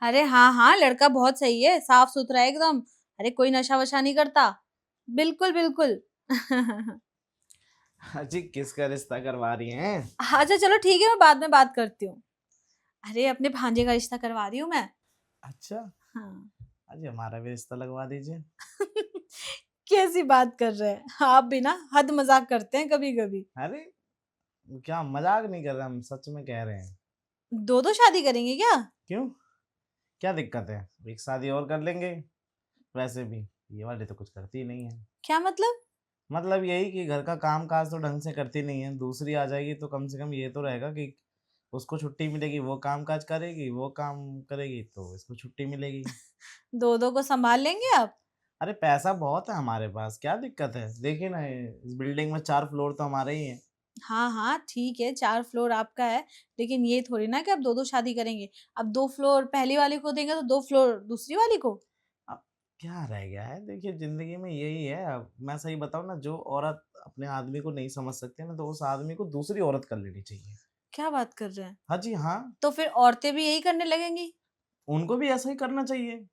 अरे हाँ हाँ, लड़का बहुत सही है, साफ सुथरा है एकदम। अरे कोई नशा वशा नहीं करता। बिल्कुल बिल्कुल। जी किसका रिश्ता करवा रही हैं? अच्छा चलो ठीक है, मैं बाद में बात करती हूँ। अरे अपने भांजे का रिश्ता करवा रही हूँ मैं। अच्छा। हाँ। अजी हमारा भी रिश्ता लगवा दीजिए। कैसी बात कर रहे हैं आप भी ना, हद मजाक करते हैं कभी कभी। अरे क्या मजाक नहीं कर रहे, हम सच में कह रहे हैं। दो दो शादी करेंगे क्या? क्यों? क्या दिक्कत है, एक शादी और कर लेंगे। वैसे भी ये वाली तो कुछ करती ही नहीं है। क्या मतलब? मतलब यही कि घर का काम काज तो ढंग से करती नहीं है, दूसरी आ जाएगी तो कम से कम ये तो रहेगा कि उसको छुट्टी मिलेगी, वो काम काज करेगी, वो काम करेगी तो इसको छुट्टी मिलेगी। दो दो को संभाल लेंगे आप? अरे पैसा बहुत है हमारे पास, क्या दिक्कत है, देखिए ना इस बिल्डिंग में 4 फ्लोर तो हमारे ही हैं। हाँ हाँ ठीक है, 4 फ्लोर आपका है। लेकिन ये थोड़ी ना कि आप दो दो शादी करेंगे। अब 2 फ्लोर पहली वाली को देंगे तो 2 फ्लोर दूसरी वाली को। अब क्या रह गया है, देखिए जिंदगी में यही है। अब मैं सही बताऊं ना, जो औरत अपने आदमी को नहीं समझ सकती है ना, तो उस आदमी को दूसरी औरत कर लेनी चाहिए। क्या बात कर रहे हैं? हाँ जी हाँ। तो फिर औरतें भी यही करने लगेंगी? उनको भी ऐसा ही करना चाहिए।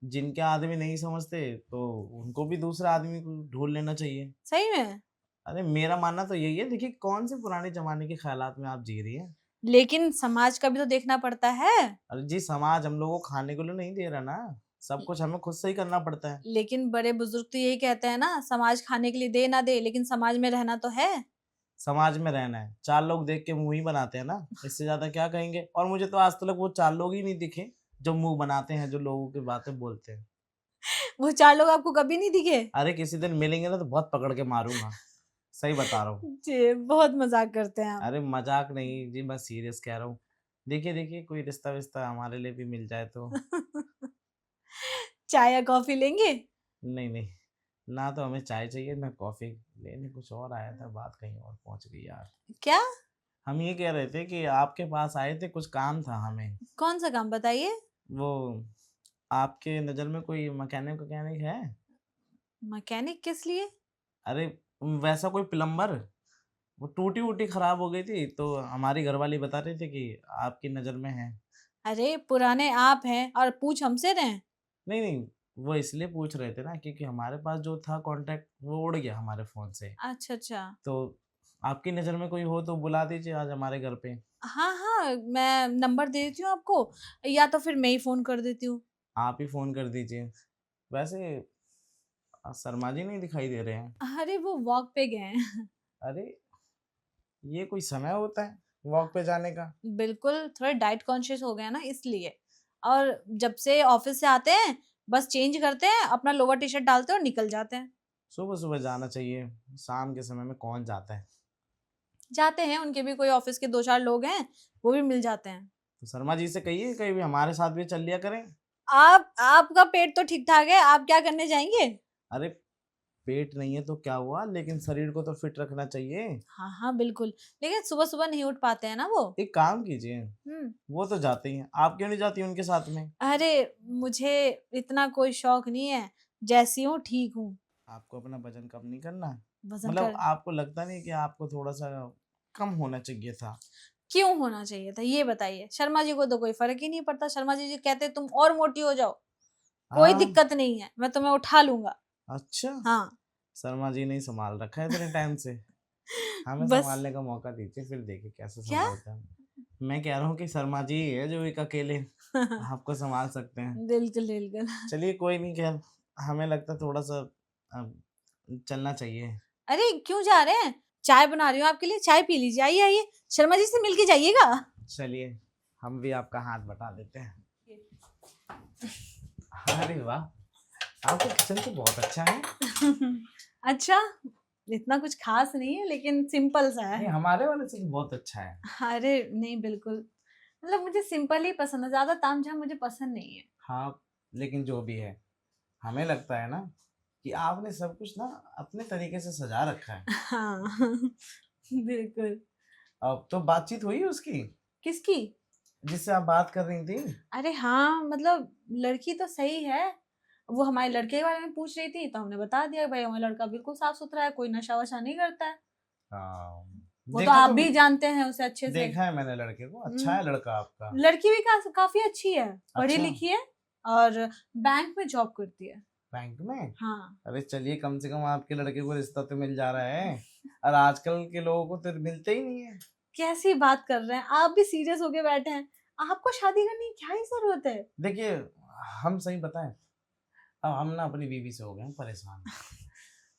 जिनके आदमी नहीं समझते तो उनको भी दूसरा आदमी को ढूंढ लेना चाहिए। सही में? अरे मेरा मानना तो यही है, देखिए कौन से पुराने जमाने के ख्यालात में आप जी रही हैं। लेकिन समाज का भी तो देखना पड़ता है। अरे जी समाज हम लोगों को खाने को नहीं दे रहा ना, सब कुछ हमें खुद से ही करना पड़ता है। लेकिन बड़े बुजुर्ग तो यही कहते हैं ना, समाज खाने के लिए दे ना दे लेकिन समाज में रहना तो है। समाज में रहना है, 4 लोग देख के मुंह ही बनाते हैं ना, इससे ज्यादा क्या कहेंगे। और मुझे तो आज तक वो 4 लोग ही नहीं दिखे जो मुंह बनाते हैं, जो लोगों की बातें बोलते हैं। वो 4 लोग आपको कभी नहीं दिखे? अरे किसी दिन मिलेंगे ना तो बहुत पकड़ के मारूंगा, सही बता रहा हूँ। जी बहुत मजाक करते हैं आप। अरे मजाक नहीं जी, मैं सीरियस कह रहा हूँ। देखिए देखिए कोई रिश्ता विश्ता हमारे लिए भी मिल जाए तो। चाय या कॉफी लेंगे? नहीं नहीं, ना तो हमें चाय चाहिए ना कॉफी। लेने कुछ और आया था, बात कहीं और पहुंच गई यार। क्या? हम ये कह रहे थे कि आपके पास आए थे, कुछ काम था हमें। कौन सा काम बताइए? वो आपके नज़र में कोई मैकेनिक वैकेनिक है? मैकेनिक किस लिए? अरे वैसा कोई प्लम्बर। वो टूटी वूटी खराब हो गई थी तो हमारी घरवाली बता रही थी कि आपकी नज़र में है। अरे पुराने आप हैं और पूछ हमसे रहे हैं। नहीं नहीं, वो इसलिए पूछ रहे थे ना क्योंकि हमारे पास जो था कांटेक्ट वो उड़ गया हमारे फ़ोन से। अच्छा अच्छा। तो आपकी नज़र में कोई हो तो बुला दीजिए आज हमारे घर पे। हाँ हाँ, मैं नंबर दे देती हूँ आपको, या तो फिर मैं ही फोन कर देती हूँ। आप ही फ़ोन कर दीजिए। वैसे शर्मा जी नहीं दिखाई दे रहे हैं। अरे वो वॉक पे गए हैं। अरे ये कोई समय होता है वॉक पे जाने का? बिल्कुल, थोड़े डाइट कॉन्शियस हो गए हैं ना इसलिए। और जब से ऑफिस से आते हैं, बस चेंज करते हैं, अपना लोअर टी शर्ट डालते हैं और निकल जाते हैं। सुबह सुबह जाना चाहिए, शाम के समय में कौन जाता है। जाते हैं, उनके भी कोई ऑफिस के दो चार लोग हैं, वो भी मिल जाते हैं। तो शर्मा जी से कहिए कहीं भी हमारे साथ भी चल लिया करें। आपका पेट तो ठीक ठाक है, आप क्या करने जाएंगे? अरे पेट नहीं है तो क्या हुआ, लेकिन शरीर को तो फिट रखना चाहिए। हाँ हाँ बिल्कुल। लेकिन सुबह सुबह नहीं उठ पाते हैं ना वो। एक काम कीजिए, हम्म। वो तो जाते ही हैं, आप क्यों नहीं जाती उनके साथ में? अरे मुझे इतना कोई शौक नहीं है, जैसी हूँ ठीक हूँ। आपको अपना वजन कम नहीं करना? वजन मतलब कर। आपको लगता नहीं कि आपको थोड़ा सा कम होना चाहिए था? क्यों होना चाहिए था ये बताइए? शर्मा जी को तो कोई फर्क ही नहीं पड़ता, शर्मा जी कहते तुम और मोटी हो जाओ, कोई हाँ। दिक्कत नहीं है, मैं तुम्हें उठा लूंगा। अच्छा। हाँ। शर्मा जी नहीं संभाल रखा है इतने टाइम से, हमें बस। संभालने का मौका दीजिए, फिर देखिए कैसे क्या? संभालते हैं। मैं कह रहा हूँ कि शर्मा जी ही है जो एक अकेले आपको संभाल सकते हैं। बिल्कुल बिल्कुल। चलिए कोई नहीं, खैर हमें लगता है थोड़ा सा अब चलना चाहिए। अरे क्यों जा रहे हैं? चाय बना रही हूँ आपके लिए, चाय पी लीजिए, आइए आइए। शर्मा जी से मिलके जाइएगा। चलिए हम भी आपका हाथ बटा देते हैं। अरे वाह, आपका किचन तो बहुत अच्छा है। अच्छा, इतना कुछ खास नहीं है लेकिन सिंपल सा है। नहीं हमारे वाले से तो बहुत अच्छा है। अरे नहीं बिल्कुल, मतलब मुझे सिंपल ही पसंद है, ज्यादा तामझाम मुझे पसंद नहीं है। हाँ लेकिन जो भी है, हमें लगता है ना कि आपने सब कुछ ना अपने तरीके से सजा रखा है। हाँ। बिल्कुल। अब तो बातचीत हुई उसकी, किसकी? जिससे आप बात कर रही थी? अरे हाँ, मतलब लड़की तो सही है। वो हमारे लड़के के बारे में पूछ रही थी तो हमने बता दिया भाई हमारा लड़का बिल्कुल साफ सुथरा है, कोई नशा वशा नहीं करता है। हाँ वो तो देखा आप तो भी जानते हैं उसे अच्छे से। देखा है मैंने लड़के को, अच्छा हम्म, है लड़का आपका। लड़की भी काफी अच्छी है, पढ़ी अच्छा, लिखी है और बैंक में जॉब करती है। बैंक में? हाँ। अरे चलिए, कम से कम आपके लड़के को रिश्ता तो मिल जा रहा है, और आजकल के लोगों को तो मिलते ही नहीं है। कैसी बात कर रहे हैं आप, भी सीरियस होके बैठे हैं। आपको शादी करने की क्या ही जरूरत है? देखिए, हम सही बताएं, अब हम ना अपनी बीवी से हो गए हैं परेशान।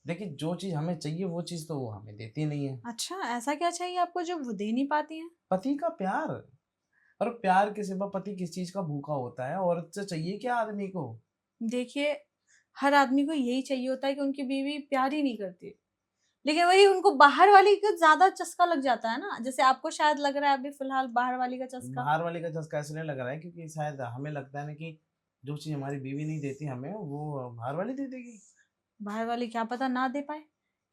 देखिए, जो चीज हमें चाहिए वो चीज तो वो हमें देती नहीं है। अच्छा, ऐसा क्या चाहिए आपको जो वो दे नहीं पाती हैं? पति का प्यार, और प्यार के सिवा पति किस चीज का भूखा होता है? औरत से चाहिए क्या आदमी को? देखिए, हर आदमी को यही चाहिए होता है कि उनकी बीवी प्यार ही नहीं करती, लेकिन वही उनको बाहर वाली का ज्यादा चस्का लग जाता है ना, जैसे आपको शायद लग रहा है अभी फिलहाल बाहर वाली का चस्का। बाहर वाले का चस्का इसलिए लग रहा है क्योंकि शायद हमें लगता है ना कि जो चीज हमारी बीवी नहीं देती हमें, वो बाहर वाली दे देगी। बाहर वाली क्या पता ना दे पाए,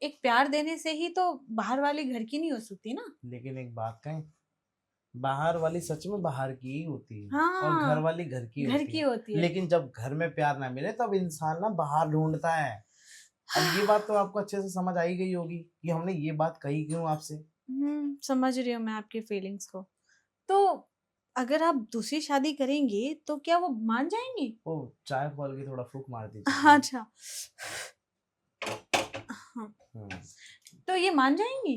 एक प्यार देने से ही तो बाहर वाली घर की नहीं हो सकती ना। लेकिन एक बात कहें, बाहर वाली सच में बाहर की ही होती है, और घर हाँ, वाली घर की घर होती की है। होती है। लेकिन जब घर में प्यार ना मिले तब इंसान ना बाहर ढूंढता है। अब ये बात तो आपको अच्छे से समझ आई गई होगी कि हमने ये बात कही क्यों आपसे। समझ रही हूँ मैं आपकी फीलिंग्स को। तो अगर आप दूसरी शादी करेंगी तो क्या वो मान जाएंगी? ओ, चाय खोल के थोड़ा फूक मार दीजिए। अच्छा। हाँ, हम्म, तो ये मान जाएंगी?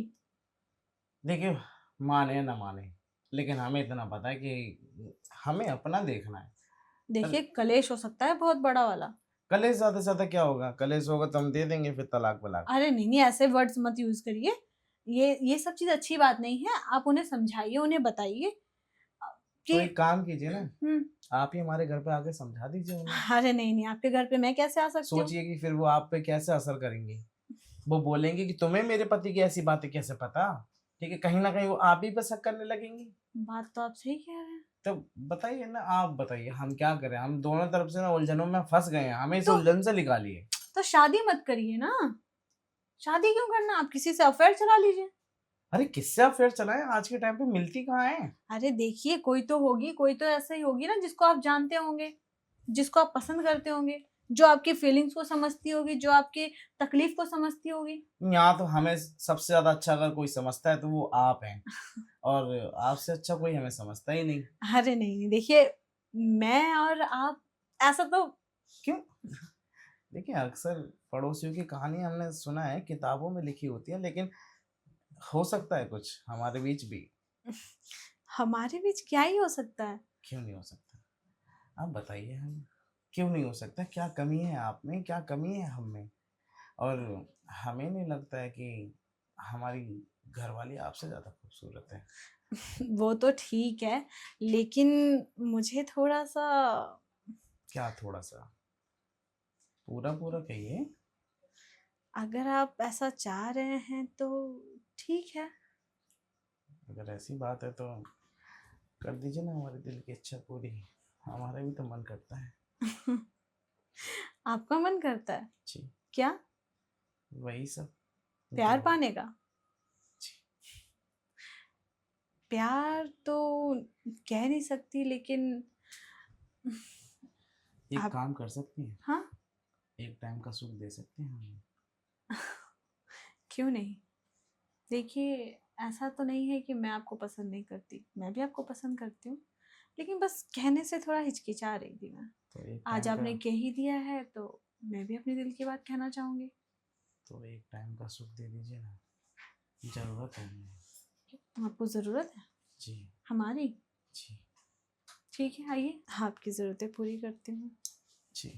देखिए, माने या ना माने, लेकिन हमें इतना पता है कि हमें अपना देखना है। और देखिए, कलेश हो सकता है बहुत बड़ा वाला। कलेश ज्यादा से ज्यादा क्या होगा? कलेश होगा तो हम दे देंगे फिर तलाक वलाक। अरे नहीं नहीं, ऐसे वर्ड्स मत यूज करिए। ये सब चीज अच्छी बात नहीं है। आप उन्हें समझाइए, उन्हें बताइए तो कि एक काम कीजिए ना, हम्म। आप ही हमारे घर पे आके समझा दीजिए उन्हें। अरे नहीं नहीं, आपके घर पे मैं कैसे आ सकती हूँ? सोचिए कि फिर वो आप पे कैसे असर करेंगे। वो बोलेंगे कि तुम्हें मेरे पति की ऐसी बातें कैसे पता? ठीक है, कहीं ना कहीं वो आप ही पे शक करने लगेंगी। बात तो आप सही कह रहे हैं। तो बताइए ना, आप बताइए हम क्या करें? हम दोनों तरफ से ना उलझनों में फंस गए हैं, हमें इस तो उलझन से निकालिए। तो शादी मत करिए ना। शादी क्यों करना, आप किसी से अफेयर चला लीजिए। अरे किससे अफेयर चलाएं? आज के टाइम पे मिलती कहाँ है? अरे देखिए, कोई तो होगी, कोई तो ऐसे ही होगी ना जिसको आप जानते होंगे, जिसको आप पसंद करते होंगे, जो आपकी फीलिंग्स को समझती होगी, जो आपकी तकलीफ को समझती होगी। यहाँ तो हमें सबसे ज्यादा अच्छा अगर कोई समझता है तो वो आप हैं, और आपसे अच्छा कोई हमें समझता ही नहीं। अरे नहीं नहीं, देखिए, मैं और आप, ऐसा तो क्यों? देखिए, अक्सर पड़ोसियों की कहानी हमने सुना है, किताबों में लिखी होती है, लेकिन हो सकता है कुछ हमारे बीच भी। हमारे बीच क्या ही हो सकता है? क्यों नहीं हो सकता? आप बताइए, हम क्यों नहीं हो सकता? क्या कमी है आप में, क्या कमी है हम में? और हमें नहीं लगता है कि हमारी घरवाली आपसे ज्यादा खूबसूरत है। वो तो ठीक है, लेकिन मुझे थोड़ा सा, क्या थोड़ा सा? पूरा पूरा कहिए। अगर आप ऐसा चाह रहे हैं तो ठीक है। अगर ऐसी बात है तो कर दीजिए ना हमारे दिल की इच्छा पूरी। हमारा भी तो मन करता है। आपका मन करता है? जी, क्या? वही सब प्यार जो। पाने का? जी, प्यार तो कह नहीं सकती, लेकिन एक आप, काम कर सकती हैं, हाँ, एक टाइम का सुख दे सकते हैं हमें। क्यों नहीं? देखिए, ऐसा तो नहीं है कि मैं आपको पसंद नहीं करती, मैं भी आपको पसंद करती हूँ, लेकिन बस कहने से थोड़ा हिचकिचा रही थी मैं। तो एक आज टाइम का आपने कह ही दिया है तो मैं भी अपने दिल की बात कहना चाहूंगी। तो एक टाइम का सुख दे दीजिए ना, जरूरत है हमें। आपको ज़रूरत है जी। हमारी? जी। ठीक है, आइए, आपकी ज़रूरतें पूरी करती हूँ। जी।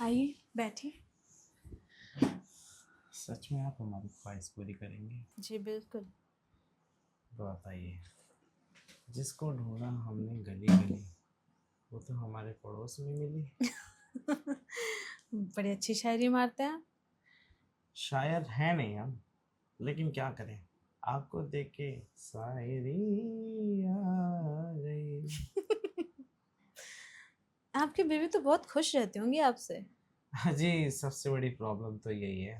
आइए, बैठिए। सच में आप हमारी ख्वाहिश पूरी करेंगे? जी बिल्कुल। तो बताइए, जिसको ढूंढा हमने गली गली, वो तो हमारे पड़ोस में मिली। बड़ी अच्छी शायरी मारते हैं आप। शायर है नहीं हम, लेकिन क्या करें, आपको देख के शायरी आ गई। आपकी बीवी तो बहुत खुश रहती होंगी आपसे। हाँ जी, सबसे बड़ी प्रॉब्लम तो यही है,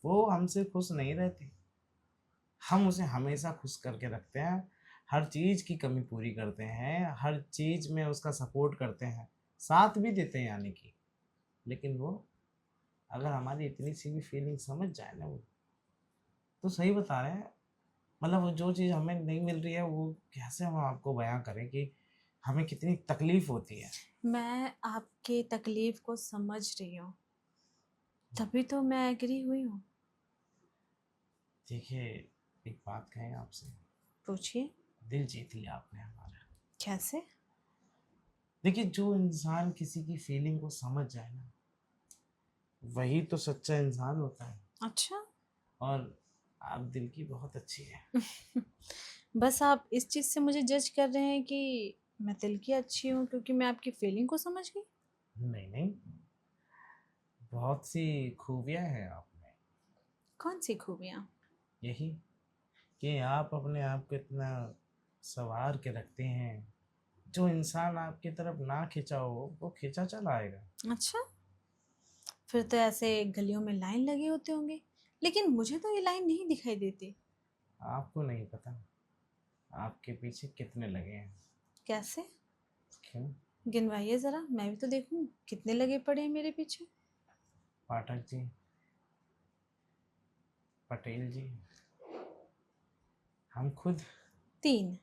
वो हमसे खुश नहीं रहती। हम उसे हमेशा खुश करके रखते हैं, हर चीज की कमी पूरी करते हैं, हर चीज में उसका सपोर्ट करते हैं, साथ भी देते हैं यानी कि, लेकिन वो अगर हमारी इतनी सी भी फीलिंग समझ जाए ना वो, तो सही बता रहे हैं। मतलब वो जो चीज़ हमें नहीं मिल रही है वो कैसे हम आपको बयां करें कि हमें कितनी तकलीफ होती है। मैं आपके तकलीफ को समझ रही हूँ, तभी तो मैं एग्री हुई हूँ। देखिए, एक बात कहें आपसे, पूछिए। दिल जीत लिया आपने हमारा। कैसे? देखिए, जो इंसान किसी की फीलिंग को समझ जाए ना, वही तो सच्चा इंसान होता है। अच्छा। और आप दिल की बहुत अच्छी है। बस आप इस चीज़ से मुझे जज कर रहे हैं कि मैं दिल की अच्छी हूँ क्योंकि मैं आपकी फीलिंग को समझ गई? नहीं नहीं, बहुत सी खूबियां हैं आप में। कौन सी खूबियाँ? यही कि आप अपने आप को इतना संवार के रखते हैं, जो इंसान आपकी तरफ ना खिंचा हो वो खिंचा चला आएगा। अच्छा, फिर तो ऐसे गलियों में लाइन लगे होते होंगे, लेकिन मुझे तो ये लाइन नहीं दिखाई देती। आपको नहीं पता आपके पीछे कितने लगे हैं। कैसे? क्यों? गिनवाइए ज़रा, मैं भी तो देखूं कितने लगे पड़े हैं मेरे पीछे। पाठक जी, पटेल जी, हम खुद, 3,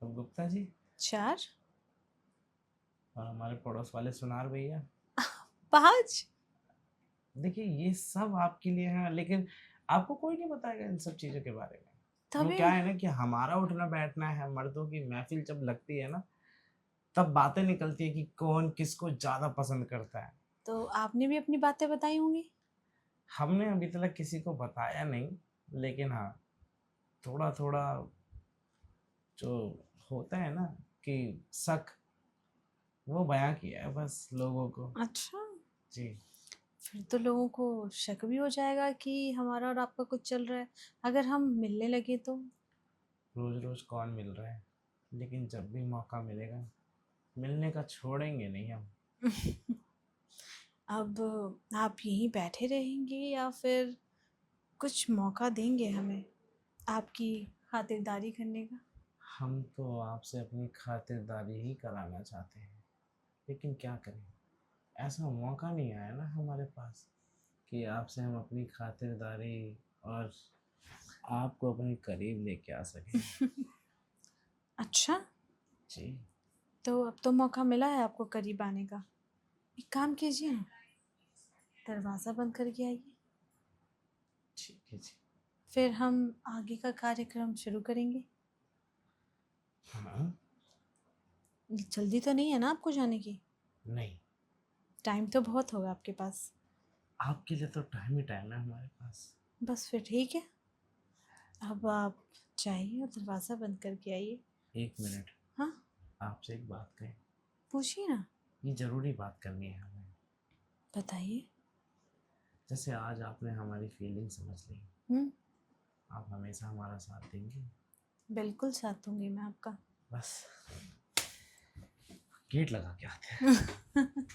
और गुप्ता जी, 4, और हमारे पड़ोस वाले सुनार भैया। 5। देखिए, ये सब आपके लिए है, लेकिन आपको कोई नहीं बताएगा इन सब चीज़ों के बारे में। वो तभी क्या है ना कि हमारा उठना बैठना है, मर्दों की महफिल जब लगती है ना, तब बातें निकलती है कि कौन किसको ज़्यादा पसंद करता है। तो आपने भी अपनी बातें बताई होंगी। हमने अभी तक किसी को बताया नहीं, लेकिन हाँ, थोड़ा थोड़ा जो होता है ना कि शक, वो बयां किया है बस लोगों को। अच्छा, जी। फिर तो लोगों को शक भी हो जाएगा कि हमारा और आपका कुछ चल रहा है, अगर हम मिलने लगे तो। रोज रोज कौन मिल रहा है, लेकिन जब भी मौका मिलेगा मिलने का छोड़ेंगे नहीं हम। अब आप यहीं बैठे रहेंगे या फिर कुछ मौका देंगे हमें आपकी खातिरदारी करने का? हम तो आपसे अपनी खातिरदारी ही कराना चाहते हैं, लेकिन क्या करें, ऐसा मौका नहीं आया ना हमारे पास कि आपसे हम अपनी खातिरदारी और आपको अपने करीब लेके आ सकें। अच्छा, जी। तो अब तो मौका मिला है आपको करीब आने का। एक काम कीजिए ना, दरवाज़ा बंद करके आइए, ठीक है जी। फिर हम आगे का कार्यक्रम शुरू करेंगे। हाँ। जल्दी तो नहीं है ना आपको जाने की? नहीं, टाइम तो बहुत होगा आपके पास। आपके लिए तो टाइम ही टाइम है हमारे पास। बस फिर ठीक है, अब आप जाइए और दरवाज़ा बंद करके आइए। 1 मिनट, हाँ, आपसे एक बात कहें। पूछिए ना। ये ज़रूरी बात करनी है हमें। बताइए। जैसे आज आपने हमारी फीलिंग समझ ली, हम्म, आप हमेशा हमारा साथ देंगे? बिल्कुल साथ दूंगी मैं आपका। बस गेट लगा के आते हैं।